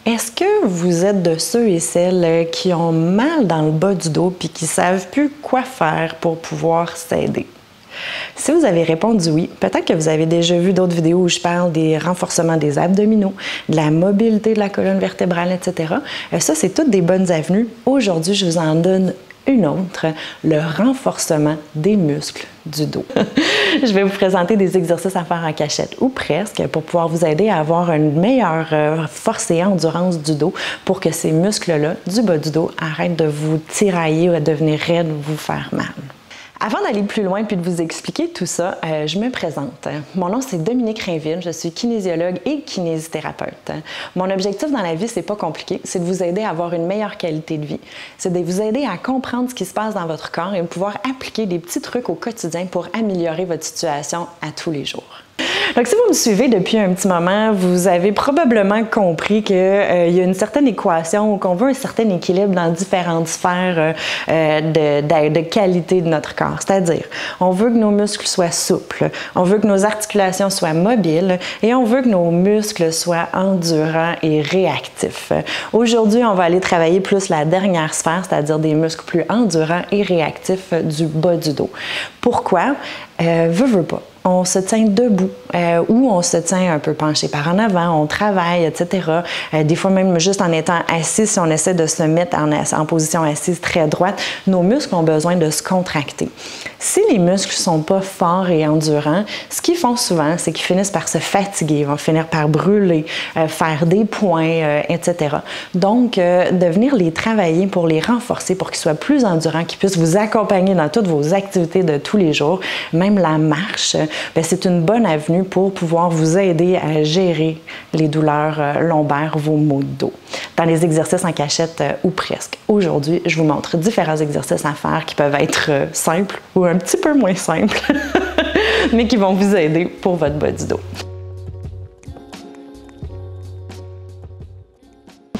Est-ce que vous êtes de ceux et celles qui ont mal dans le bas du dos puis qui ne savent plus quoi faire pour pouvoir s'aider? Si vous avez répondu oui, peut-être que vous avez déjà vu d'autres vidéos où je parle des renforcements des abdominaux, de la mobilité de la colonne vertébrale, etc. Ça, c'est toutes des bonnes avenues. Aujourd'hui, je vous en donne une autre, le renforcement des muscles du dos. Je vais vous présenter des exercices à faire en cachette ou presque pour pouvoir vous aider à avoir une meilleure force et endurance du dos pour que ces muscles-là du bas du dos arrêtent de vous tirailler ou à devenir raides ou vous faire mal. Avant d'aller plus loin puis de vous expliquer tout ça, je me présente. Mon nom, c'est Dominique Rainville. Je suis kinésiologue et kinésithérapeute. Mon objectif dans la vie, c'est pas compliqué. C'est de vous aider à avoir une meilleure qualité de vie. C'est de vous aider à comprendre ce qui se passe dans votre corps et de pouvoir appliquer des petits trucs au quotidien pour améliorer votre situation à tous les jours. Donc, si vous me suivez depuis un petit moment, vous avez probablement compris qu'il y a une certaine équation ou qu'on veut un certain équilibre dans différentes sphères de qualité de notre corps. C'est-à-dire, on veut que nos muscles soient souples, on veut que nos articulations soient mobiles et on veut que nos muscles soient endurants et réactifs. Aujourd'hui, on va aller travailler plus la dernière sphère, c'est-à-dire des muscles plus endurants et réactifs du bas du dos. Pourquoi? Veut pas. On se tient debout ou on se tient un peu penché par en avant, on travaille, etc. Des fois même juste en étant assis, si on essaie de se mettre en position assise très droite, nos muscles ont besoin de se contracter. Si les muscles ne sont pas forts et endurants, ce qu'ils font souvent, c'est qu'ils finissent par se fatiguer, ils vont finir par brûler, faire des points, etc. Donc, de venir les travailler pour les renforcer, pour qu'ils soient plus endurants, qu'ils puissent vous accompagner dans toutes vos activités de tous les jours, même la marche, c'est une bonne avenue pour pouvoir vous aider à gérer les douleurs lombaires, vos maux de dos. Dans les exercices en cachette ou presque. Aujourd'hui, je vous montre différents exercices à faire qui peuvent être simples ou un petit peu moins simples, mais qui vont vous aider pour votre bas du dos.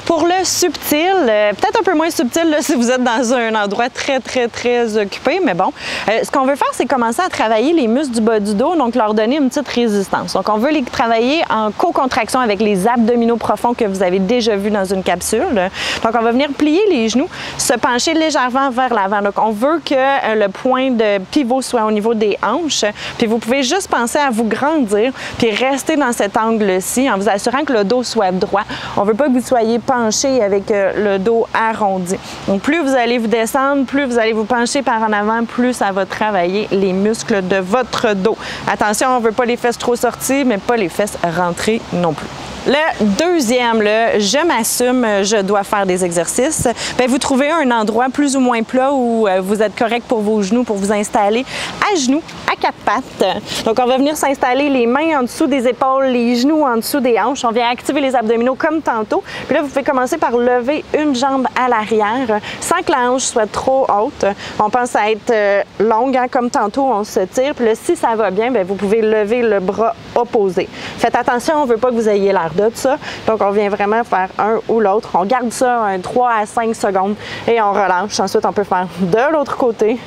Pour le subtil, peut-être un peu moins subtil là, si vous êtes dans un endroit très occupé, mais bon. Ce qu'on veut faire, c'est commencer à travailler les muscles du bas du dos, donc leur donner une petite résistance. Donc, on veut les travailler en co-contraction avec les abdominaux profonds que vous avez déjà vus dans une capsule. Donc, on va venir plier les genoux, se pencher légèrement vers l'avant. Donc, on veut que le point de pivot soit au niveau des hanches. Puis, vous pouvez juste penser à vous grandir, puis rester dans cet angle-ci en vous assurant que le dos soit droit. On veut pas que vous soyez penché avec le dos arrondi. Donc, plus vous allez vous descendre, plus vous allez vous pencher par en avant, plus ça va travailler les muscles de votre dos. Attention, on ne veut pas les fesses trop sorties, mais pas les fesses rentrées non plus. Le deuxième, je m'assume, je dois faire des exercices. Bien, vous trouvez un endroit plus ou moins plat où vous êtes correct pour vos genoux, pour vous installer à genoux, à quatre pattes. Donc, on va venir s'installer les mains en dessous des épaules, les genoux en dessous des hanches. On vient activer les abdominaux comme tantôt. Puis là, vous pouvez commencer par lever une jambe à l'arrière sans que la hanche soit trop haute. On pense à être longue, hein, comme tantôt, on se tire. Puis là, si ça va bien, bien, vous pouvez lever le bras opposé. Faites attention, on ne veut pas que vous ayez l'air de ça. Donc, on vient vraiment faire un ou l'autre. On garde ça 3 à 5 secondes et on relâche. Ensuite, on peut faire de l'autre côté.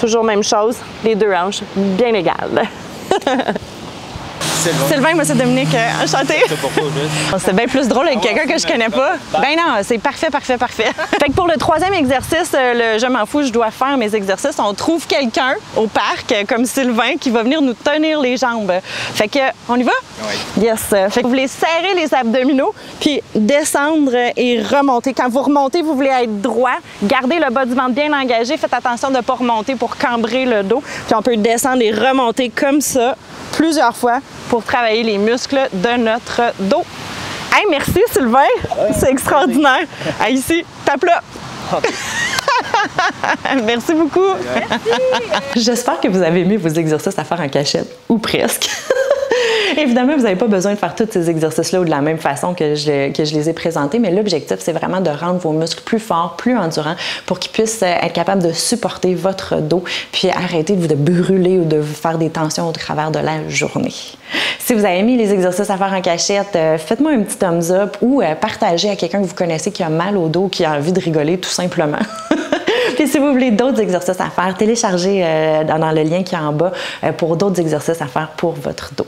Toujours même chose, les deux hanches bien égales. Sylvain, moi c'est Dominique, enchanté. C'est bien plus drôle avec quelqu'un que je connais pas. Ben non, c'est parfait. Fait que pour le troisième exercice, le je m'en fous, je dois faire mes exercices, on trouve quelqu'un au parc, comme Sylvain, qui va venir nous tenir les jambes. Fait que, on y va? Oui. Yes. Fait que vous voulez serrer les abdominaux, puis descendre et remonter. Quand vous remontez, vous voulez être droit, gardez le bas du ventre bien engagé, faites attention de ne pas remonter pour cambrer le dos. Puis on peut descendre et remonter comme ça plusieurs fois pour travailler les muscles de notre dos. Hey, merci Sylvain, c'est extraordinaire. Hey, ici, tape là. Merci beaucoup. J'espère que vous avez aimé vos exercices à faire en cachette, ou presque. Évidemment, vous n'avez pas besoin de faire tous ces exercices-là ou de la même façon que je les ai présentés, mais l'objectif, c'est vraiment de rendre vos muscles plus forts, plus endurants pour qu'ils puissent être capables de supporter votre dos puis arrêter de brûler ou de vous faire des tensions au travers de la journée. Si vous avez aimé les exercices à faire en cachette, faites-moi un petit thumbs up ou partagez à quelqu'un que vous connaissez qui a mal au dos, qui a envie de rigoler tout simplement. Puis si vous voulez d'autres exercices à faire, téléchargez dans le lien qui est en bas pour d'autres exercices à faire pour votre dos.